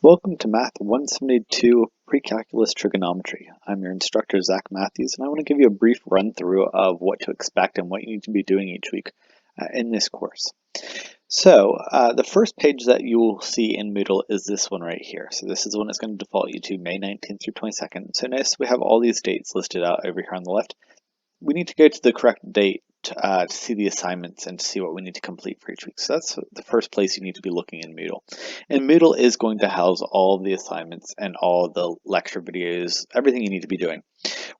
Welcome to Math 172 Pre-Calculus Trigonometry. I'm your instructor, Zach Matthews, and I want to give you a brief run-through of what to expect and what you need to be doing each week in this course. So the first page that you will see in Moodle is this one right here. So this is the one that's going to default you to May 19th through 22nd. So notice we have all these dates listed out over here on the left. We need to go to the correct date to see the assignments and to see what we need to complete for each week. So that's the first place you need to be looking in Moodle. And Moodle is going to house all of the assignments and all the lecture videos, everything you need to be doing.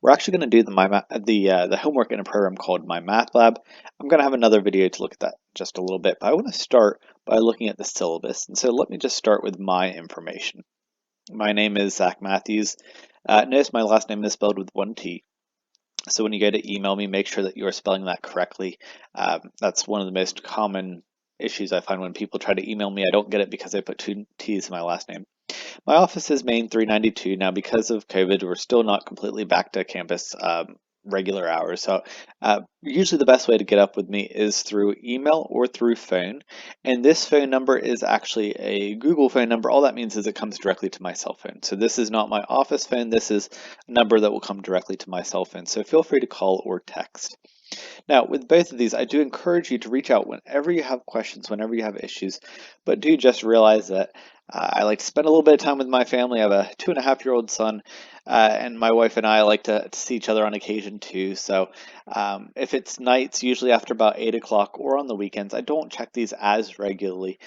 We're actually going to do the homework in a program called My Math Lab. I'm going to have another video to look at that just a little bit, but I want to start by looking at the syllabus. And so let me just start with my information. My name is Zach Matthews. Notice my last name is spelled with one T. So when you go to email me, make sure that you are spelling that correctly. That's one of the most common issues I find when people try to email me. I don't get it because I put two T's in my last name. My office is Main 392. Now, because of COVID, we're still not completely back to campus regular hours. So usually the best way to get up with me is through email or through phone. And this phone number is actually a Google phone number. All that means is it comes directly to my cell phone. So this is not my office phone. This is a number that will come directly to my cell phone. So feel free to call or text. Now, with both of these, I do encourage you to reach out whenever you have questions, whenever you have issues, but do just realize that I like to spend a little bit of time with my family. I have a 2.5-year-old son, and my wife and I like to see each other on occasion too. So if it's nights, usually after about 8 o'clock or on the weekends, I don't check these as regularly.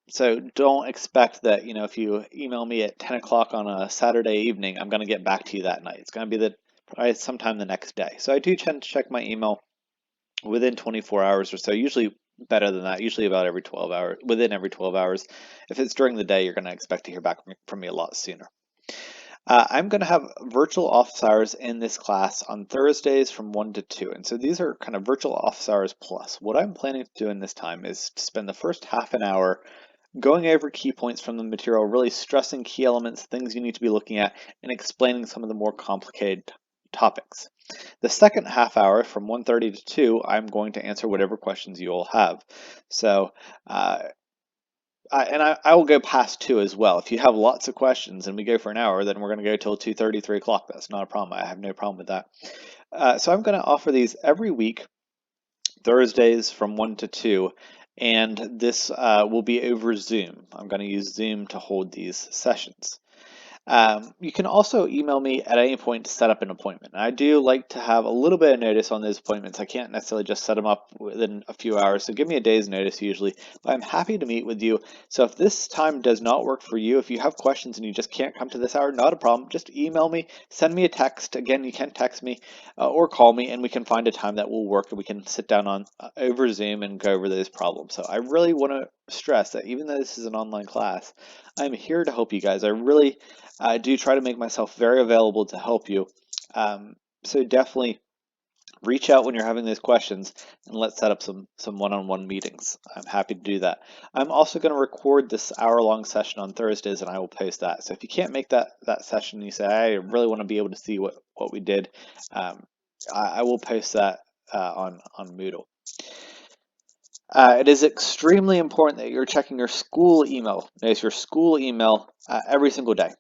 So don't expect that, if you email me at 10 o'clock on a Saturday evening, I'm going to get back to you that night. It's going to be probably sometime the next day. So I do tend to check my email within 24 hours or so, usually better than that, usually about every 12 hours, within every 12 hours. If it's during the day, you're going to expect to hear back from me a lot sooner. I'm going to have virtual office hours in this class on Thursdays from 1 to 2. And so these are kind of virtual office hours plus. What I'm planning to do in this time is to spend the first half an hour going over key points from the material, really stressing key elements, things you need to be looking at, and explaining some of the more complicated topics. The second half hour from 1:30 to 2, I'm going to answer whatever questions you all have. So, I will go past 2 as well. If you have lots of questions and we go for an hour, then we're going to go till 2:30, 3 o'clock. That's not a problem. I have no problem with that. So I'm going to offer these every week, Thursdays from 1 to 2, and this will be over Zoom. I'm going to use Zoom to hold these sessions. You can also email me at any point to set up an appointment. I do like to have a little bit of notice on those appointments. I can't necessarily just set them up within a few hours, so give me a day's notice usually, but I'm happy to meet with you. So if this time does not work for you, if you have questions and you just can't come to this hour, not a problem. Just email me, send me a text. Again, you can text me or call me, and we can find a time that will work, and we can sit down on over Zoom and go over those problems. So I really want to stress that even though this is an online class, I'm here to help you guys. I do try to make myself very available to help you. So definitely reach out when you're having those questions, and let's set up some one-on-one meetings. I'm happy to do that. I'm also going to record this hour-long session on Thursdays, and I will post that. So if you can't make that session and you say, I really want to be able to see what we did, I will post that on Moodle. It is extremely important that you're checking your school email. Notice your school email every single day.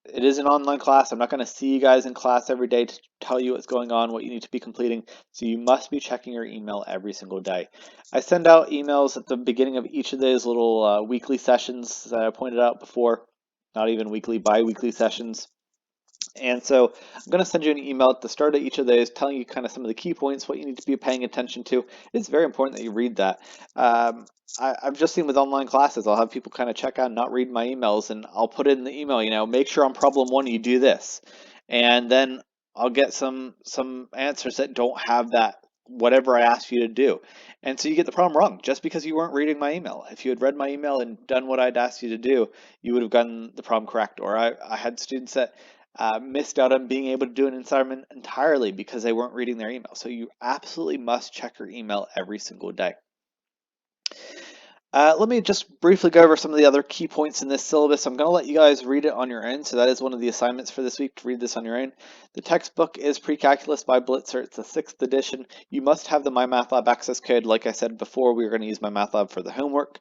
It is an online class. I'm not going to see you guys in class every day to tell you what's going on, what you need to be completing. So you must be checking your email every single day. I send out emails at the beginning of each of those little weekly sessions that I pointed out before. Not even weekly, bi-weekly sessions. And so I'm going to send you an email at the start of each of those telling you kind of some of the key points, what you need to be paying attention to. It's very important that you read that. I've just seen with online classes, I'll have people kind of check out and not read my emails, and I'll put it in the email, make sure on problem 1 you do this. And then I'll get some answers that don't have that whatever I asked you to do. And so you get the problem wrong just because you weren't reading my email. If you had read my email and done what I'd asked you to do, you would have gotten the problem correct. Or I had students that missed out on being able to do an assignment entirely because they weren't reading their email. So you absolutely must check your email every single day. Let me just briefly go over some of the other key points in this syllabus. I'm going to let you guys read it on your own. So that is one of the assignments for this week, to read this on your own. The textbook is Pre-Calculus by Blitzer. It's the 6th edition. You must have the My Math Lab access code. Like I said before, we're going to use My Math Lab for the homework.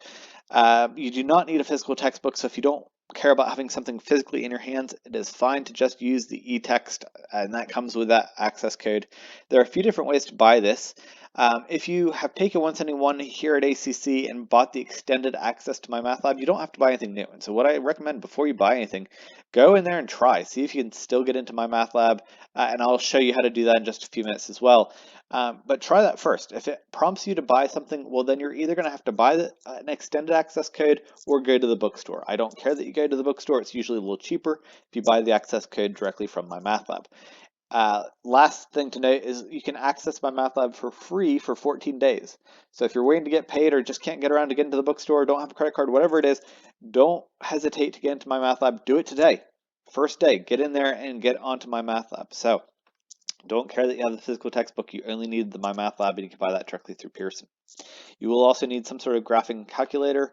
You do not need a physical textbook, so if you don't care about having something physically in your hands, it is fine to just use the e-text, and that comes with that access code. There are a few different ways to buy this. If you have taken 171 here at ACC and bought the extended access to MyMathLab, you don't have to buy anything new. And so what I recommend before you buy anything, go in there and try. See if you can still get into MyMathLab, and I'll show you how to do that in just a few minutes as well. But try that first. If it prompts you to buy something, well, then you're either going to have to buy an extended access code or go to the bookstore. I don't care that you go to the bookstore. It's usually a little cheaper if you buy the access code directly from MyMathLab. Last thing to note is you can access MyMathLab for free for 14 days. So if you're waiting to get paid or just can't get around to get into the bookstore, don't have a credit card, whatever it is, don't hesitate to get into MyMathLab. Do it today. First day, get in there and get onto MyMathLab. So don't care that you have the physical textbook. You only need the MyMathLab, and you can buy that directly through Pearson. You will also need some sort of graphing calculator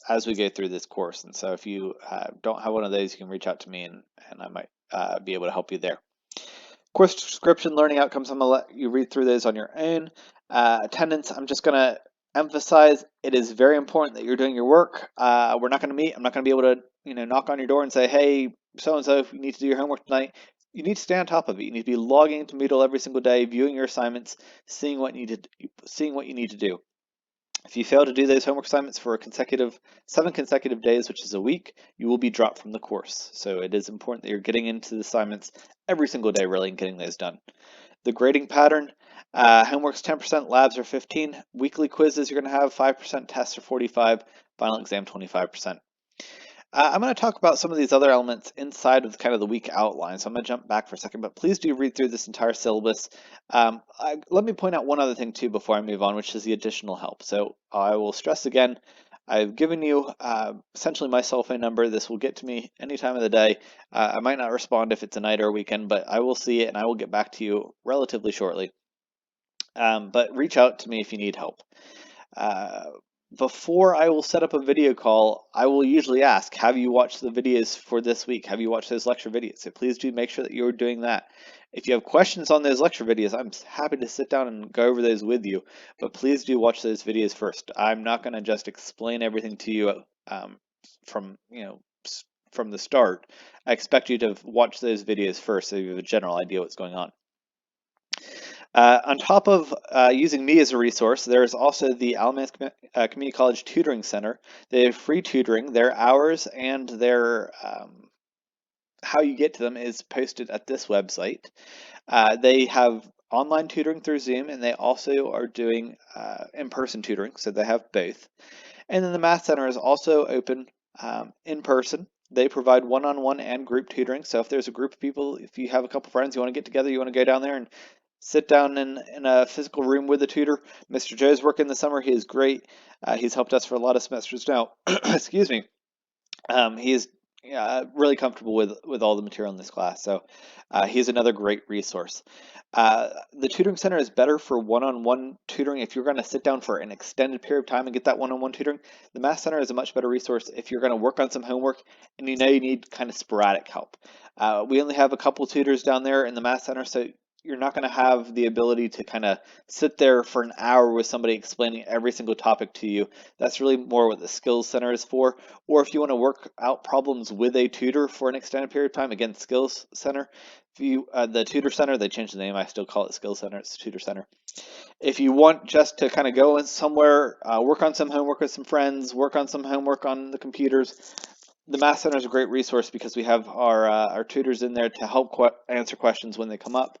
as we go through this course. And so if you don't have one of those, you can reach out to me, and I might be able to help you there. Course description, learning outcomes, I'm going to let you read through those on your own. Attendance, I'm just going to emphasize it is very important that you're doing your work. We're not going to meet. I'm not going to be able to knock on your door and say, hey, so-and-so, if you need to do your homework tonight. You need to stay on top of it. You need to be logging into Moodle every single day, viewing your assignments, seeing what you need to do. If you fail to do those homework assignments for 7 consecutive days, which is a week, you will be dropped from the course. So it is important that you're getting into the assignments every single day, really, and getting those done. The grading pattern, homework's 10%, labs are 15%, weekly quizzes you're going to have 5%, tests are 45%, final exam 25%. I'm going to talk about some of these other elements inside of kind of the week outline, so I'm going to jump back for a second, but please do read through this entire syllabus. Let me point out one other thing too before I move on, which is the additional help. So I will stress again, I've given you essentially my cell phone number. This will get to me any time of the day. I might not respond if it's a night or a weekend, but I will see it and I will get back to you relatively shortly. But reach out to me if you need help. Before I will set up a video call, I will usually ask, have you watched the videos for this week? Have you watched those lecture videos? So please do make sure that you're doing that. If you have questions on those lecture videos, I'm happy to sit down and go over those with you, but please do watch those videos first. I'm not going to just explain everything to you from the start. I expect you to watch those videos first so you have a general idea what's going on. On top of using me as a resource, there is also the Alamance Community College Tutoring Center. They have free tutoring. Their hours and their how you get to them is posted at this website. They have online tutoring through Zoom, and they also are doing in-person tutoring, so they have both. And then the Math Center is also open in person. They provide one-on-one and group tutoring. So if there's a group of people, if you have a couple friends, you want to get together, you want to go down there and sit down in a physical room with a tutor. Mr. Joe's working this summer. He is great. He's helped us for a lot of semesters now. Excuse me. He is really comfortable with all the material in this class. So he's another great resource. The tutoring center is better for one-on-one tutoring. If you're going to sit down for an extended period of time and get that one-on-one tutoring, the Math Center is a much better resource if you're going to work on some homework and you need kind of sporadic help. We only have a couple tutors down there in the Math Center, so you're not going to have the ability to kind of sit there for an hour with somebody explaining every single topic to you. That's really more what the Skills Center is for. Or if you want to work out problems with a tutor for an extended period of time, again, Skills Center. The Tutor Center, they changed the name. I still call it Skills Center. It's the Tutor Center. If you want just to kind of go somewhere, work on some homework with some friends, work on some homework on the computers, the Math Center is a great resource because we have our tutors in there to help answer questions when they come up.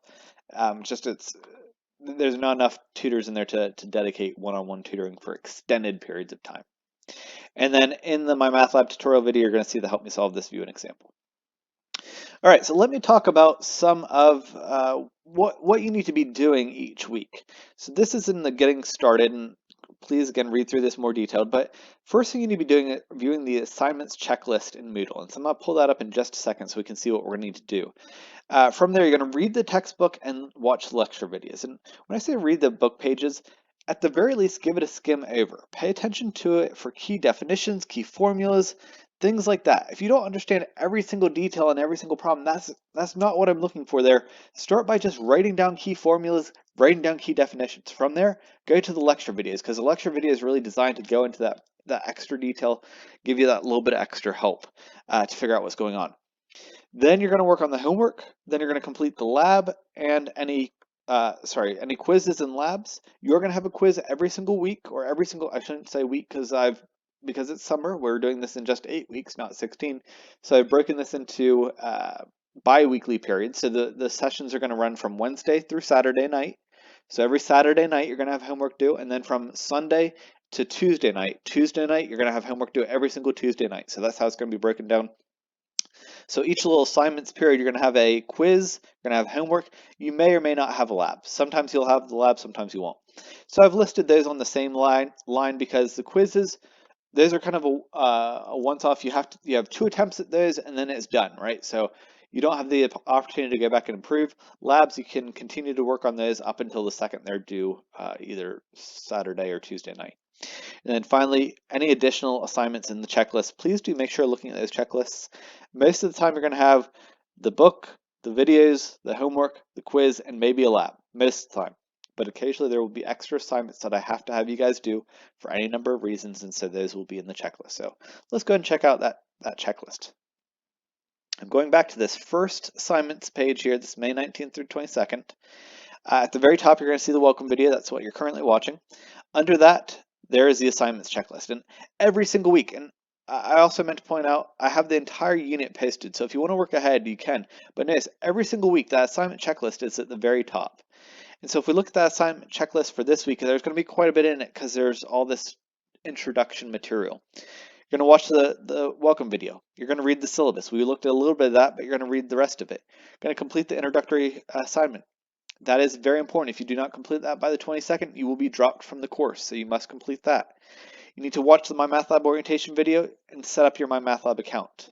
There's not enough tutors in there to dedicate one-on-one tutoring for extended periods of time. And then in the MyMathLab tutorial video, you're going to see the Help Me Solve This view and example. All right, so let me talk about some of what you need to be doing each week. So this is in the getting started, and please again read through this more detailed, but first thing you need to be doing is viewing the assignments checklist in Moodle. And so I'm going to pull that up in just a second so we can see what we're going to need to do. From there, you're going to read the textbook and watch lecture videos. And when I say read the book pages, at the very least, give it a skim over. Pay attention to it for key definitions, key formulas, things like that. If you don't understand every single detail and every single problem, that's not what I'm looking for there. Start by just writing down key formulas, writing down key definitions. From there, go to the lecture videos, because the lecture video is really designed to go into that that extra detail, give you that little bit of extra help to figure out what's going on. Then you're going to work on the homework. Then you're going to complete the lab and any quizzes and labs. You're going to have a quiz every single week, or every single, I shouldn't say week because it's summer, we're doing this in just 8 weeks, not 16. So I've broken this into bi-weekly periods. So the sessions are going to run from Wednesday through Saturday night. So every Saturday night you're going to have homework due, and then from Sunday to Tuesday night you're going to have homework due every single Tuesday night. So that's how it's going to be broken down. So each little assignments period, you're going to have a quiz, you're going to have homework. You may or may not have a lab. Sometimes you'll have the lab, sometimes you won't. So I've listed those on the same line because the quizzes, those are kind of a once-off. You have 2 attempts at those, and then it's done, right? So you don't have the opportunity to go back and improve. Labs, you can continue to work on those up until the second they're due, either Saturday or Tuesday night. And then finally, any additional assignments in the checklist, please do make sure looking at those checklists. Most of the time you're going to have the book, the videos, the homework, the quiz, and maybe a lab, most of the time. But occasionally there will be extra assignments that I have to have you guys do for any number of reasons, and so those will be in the checklist. So let's go ahead and check out that checklist. I'm going back to this first assignments page here, this May 19th through 22nd. At the very top, you're going to see the welcome video. That's what you're currently watching. Under that, there is the assignments checklist, and every single week, and I also meant to point out, I have the entire unit posted, so if you want to work ahead, you can. But notice, every single week, that assignment checklist is at the very top. And so if we look at that assignment checklist for this week, there's going to be quite a bit in it because there's all this introduction material. You're going to watch the welcome video. You're going to read the syllabus. We looked at a little bit of that, but you're going to read the rest of it. You're going to complete the introductory assignment. That is very important. If you do not complete that by the 22nd, you will be dropped from the course, so you must complete that. You need to watch the MyMathLab orientation video and set up your MyMathLab account.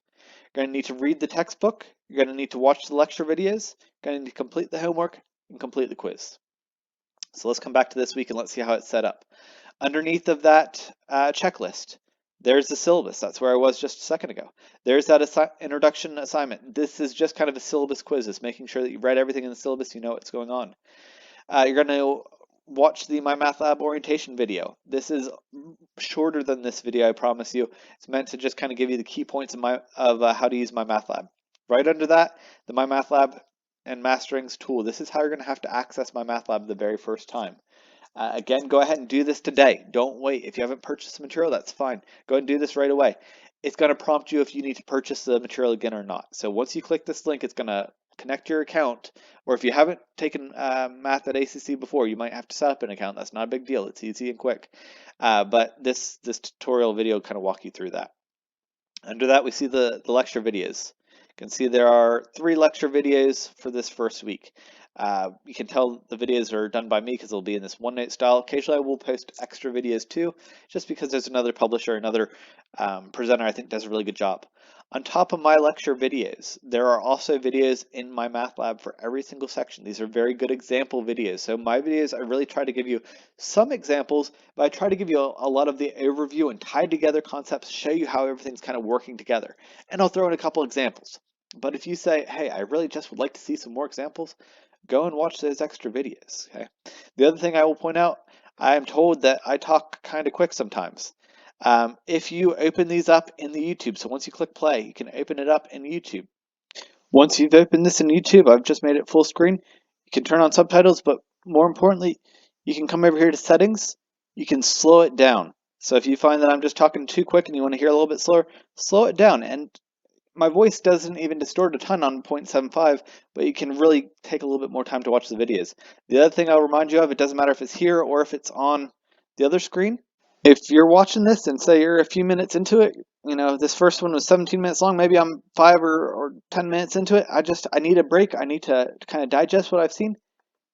You're going to need to read the textbook. You're going to need to watch the lecture videos. You're going to need to complete the homework and complete the quiz. So let's come back to this week and let's see how it's set up. Underneath of that checklist, there's the syllabus. That's where I was just a second ago. There's that introduction assignment. This is just kind of a syllabus quiz. It's making sure that you've read everything in the syllabus, you know what's going on. You're going to watch the MyMathLab orientation video. This is shorter than this video, I promise you. It's meant to just kind of give you the key points of how to use MyMathLab. Right under that, the MyMathLab and Masterings tool. This is how you're going to have to access MyMathLab the very first time. Again, go ahead and do this today. Don't wait. If you haven't purchased the material, that's fine. Go ahead and do this right away. It's going to prompt you if you need to purchase the material again or not. So once you click this link, it's going to connect your account, or if you haven't taken math at ACC before, you might have to set up an account. That's not a big deal. It's easy and quick. But this tutorial video will kind of walk you through that. Under that, we see the lecture videos. You can see there are 3 lecture videos for this first week. You can tell the videos are done by me because they'll be in this OneNote style. Occasionally I will post extra videos too, just because there's another publisher, another presenter I think does a really good job. On top of my lecture videos, there are also videos in MyMathLab for every single section. These are very good example videos. So my videos, I really try to give you some examples, but I try to give you a lot of the overview and tied together concepts, show you how everything's kind of working together. And I'll throw in a couple examples. But if you say, hey, I really just would like to see some more examples, go and watch those extra videos. Okay. The other thing I will point out, I am told that I talk kind of quick sometimes. If you open these up in the YouTube, so once you click play, you can open it up in YouTube. Once you've opened this in YouTube, I've just made it full screen. You can turn on subtitles, but more importantly, you can come over here to settings. You can slow it down. So if you find that I'm just talking too quick and you want to hear a little bit slower, slow it down. And my voice doesn't even distort a ton on 0.75, but you can really take a little bit more time to watch the videos. The other thing I'll remind you of, it doesn't matter if it's here or if it's on the other screen. If you're watching this and say you're a few minutes into it, you know, this first one was 17 minutes long, maybe I'm 5 or 10 minutes into it, I need a break, I need to kind of digest what I've seen,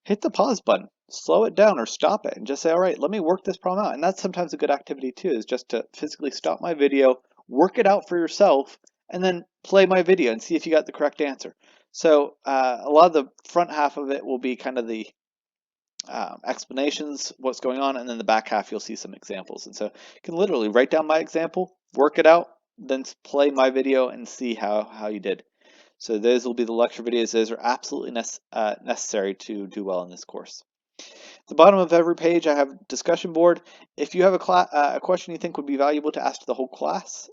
hit the pause button, slow it down or stop it and just say, all right, let me work this problem out. And that's sometimes a good activity too, is just to physically stop my video, work it out for yourself, and then play my video and see if you got the correct answer. So a lot of the front half of it will be kind of the explanations, what's going on, and then the back half you'll see some examples. And so you can literally write down my example, work it out, then play my video and see how you did. So those will be the lecture videos. Those are absolutely necessary to do well in this course. the bottom of every page, I have a discussion board. If you have a question you think would be valuable to ask to the whole class,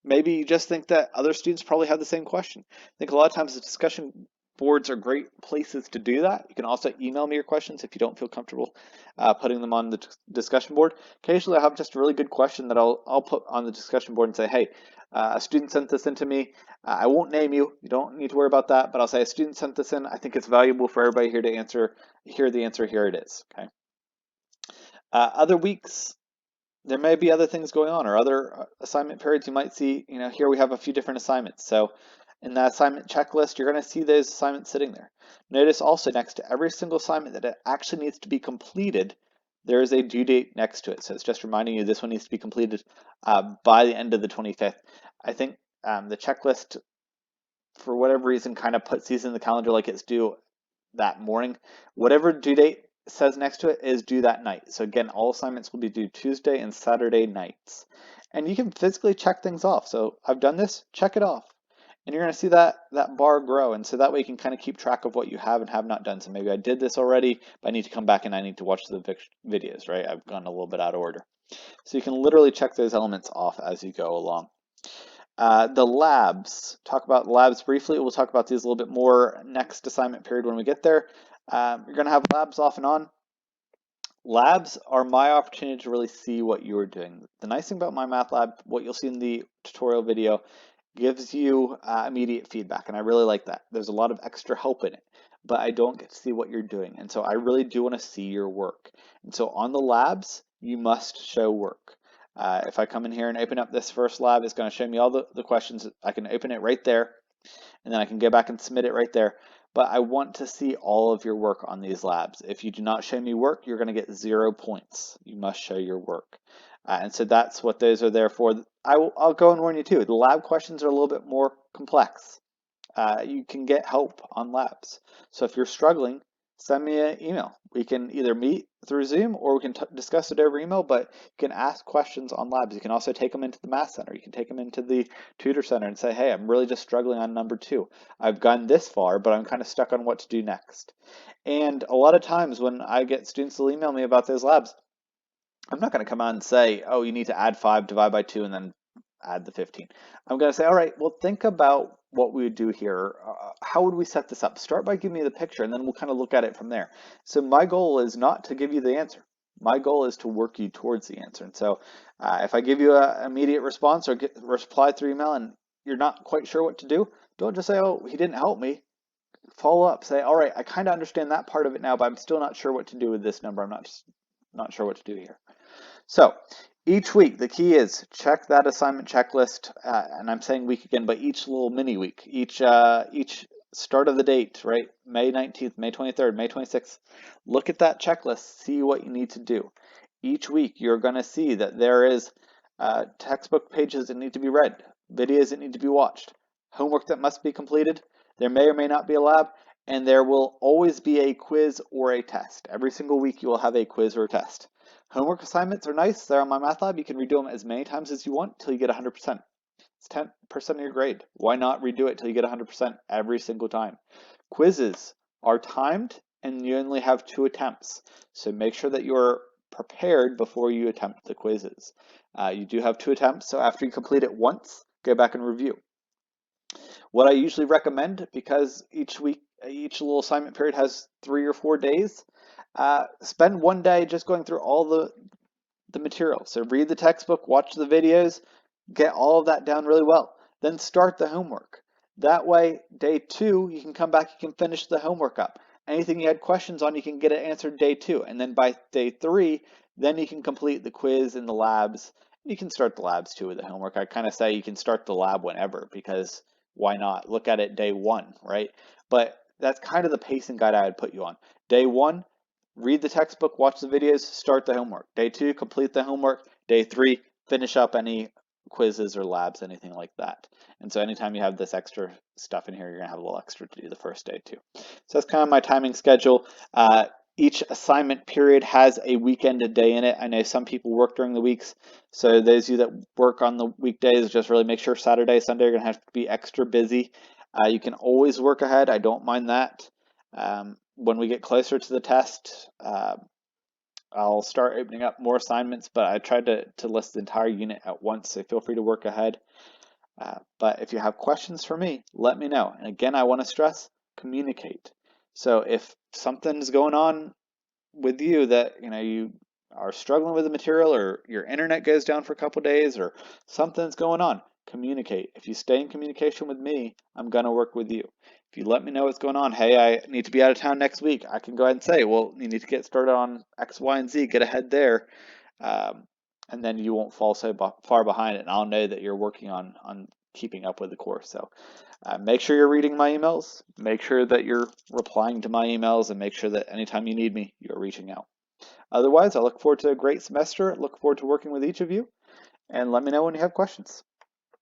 maybe you just think that other students probably have the same question. I think a lot of times the discussion boards are great places to do that. You can also email me your questions if you don't feel comfortable putting them on the discussion board. Occasionally I have just a really good question that I'll put on the discussion board and say, hey, a student sent this in to me. I won't name you. You don't need to worry about that, but I'll say a student sent this in. I think it's valuable for everybody here to answer. Here the answer, here it is, okay? Other weeks, there may be other things going on or other assignment periods you might see, here we have a few different assignments. So in that assignment checklist, you're going to see those assignments sitting there. Notice also next to every single assignment that it actually needs to be completed, there is a due date next to it. So it's just reminding you this one needs to be completed by the end of the 25th. I think the checklist, for whatever reason, kind of puts these in the calendar like it's due that morning. Whatever due date says next to it is due that night. So again, all assignments will be due Tuesday and Saturday nights. And you can physically check things off. So I've done this, check it off. And you're going to see that bar grow. And so that way you can kind of keep track of what you have and have not done. So maybe I did this already, but I need to come back and I need to watch the videos, right? I've gone a little bit out of order. So you can literally check those elements off as you go along. The labs, talk about labs briefly. We'll talk about these a little bit more next assignment period when we get there. You're going to have labs off and on. Labs are my opportunity to really see what you are doing. The nice thing about my math lab, what you'll see in the tutorial video, gives you immediate feedback, and I really like that. There's a lot of extra help in it, but I don't get to see what you're doing, and so I really do want to see your work. And so on the labs, you must show work. If I come in here and open up this first lab, it's going to show me all the questions. I can open it right there, and then I can go back and submit it right there. But I want to see all of your work on these labs. If you do not show me work, you're going to get 0 points. You must show your work. And so that's what those are there for. I'll go and warn you too. The lab questions are a little bit more complex. You can get help on labs. So if you're struggling, send me an email. We can either meet through Zoom or we can discuss it over email, but you can ask questions on labs. You can also take them into the Math Center. You can take them into the Tutor Center and say, hey, I'm really just struggling on number 2. I've gone this far, but I'm kind of stuck on what to do next. And a lot of times when I get students to email me about those labs, I'm not going to come out and say, oh, you need to add 5, divide by 2, and then add the 15. I'm going to say, all right, well, think about what we would do here. How would we set this up? Start by giving me the picture, and then we'll kind of look at it from there. So my goal is not to give you the answer. My goal is to work you towards the answer. And so if I give you an immediate response or reply through email and you're not quite sure what to do, don't just say, oh, he didn't help me. Follow up. Say, all right, I kind of understand that part of it now, but I'm still not sure what to do with this number. I'm not sure what to do here. So each week, the key is check that assignment checklist, and I'm saying week again, but each little mini week, each start of the date, right? May 19th, May 23rd, May 26th. Look at that checklist, see what you need to do. Each week, you're going to see that there is textbook pages that need to be read, videos that need to be watched, homework that must be completed. There may or may not be a lab, and there will always be a quiz or a test. Every single week, you will have a quiz or a test. Homework assignments are nice. They're on my math lab. You can redo them as many times as you want till you get 100%. It's 10% of your grade. Why not redo it till you get 100% every single time? Quizzes are timed and you only have 2 attempts. So make sure that you're prepared before you attempt the quizzes. You do have 2 attempts, so after you complete it once, go back and review. What I usually recommend, because each little assignment period has 3 or 4 days, spend one day just going through all the material. So read the textbook, watch the videos, get all of that down really well. Then start the homework. That way, day 2, you can come back, you can finish the homework up. Anything you had questions on, you can get it answered day 2. And then by day 3, then you can complete the quiz and the labs. You can start the labs too with the homework. I kind of say you can start the lab whenever, because why not? Look at it day 1, right? But that's kind of the pacing guide I would put you on. Day 1, read the textbook, watch the videos, start the homework. Day 2, complete the homework. Day 3, finish up any quizzes or labs, anything like that. And so anytime you have this extra stuff in here, you're going to have a little extra to do the first day too. So that's kind of my timing schedule. Each assignment period has a weekend a day in it. I know some people work during the weeks, so those of you that work on the weekdays, just really make sure Saturday, Sunday are going to have to be extra busy. You can always work ahead. I don't mind that. When we get closer to the test, I'll start opening up more assignments, but I tried to list the entire unit at once, so feel free to work ahead. But if you have questions for me, let me know. And again, I want to stress, communicate. So if something's going on with you that you are struggling with the material, or your internet goes down for a couple days, or something's going on, communicate. If you stay in communication with me, I'm going to work with you. If you let me know what's going on, hey, I need to be out of town next week, I can go ahead and say, well, you need to get started on X, Y, and Z, get ahead there. And then you won't fall so far behind, and I'll know that you're working on keeping up with the course. So make sure you're reading my emails, make sure that you're replying to my emails, and make sure that anytime you need me, you're reaching out. Otherwise, I look forward to a great semester, look forward to working with each of you, and let me know when you have questions.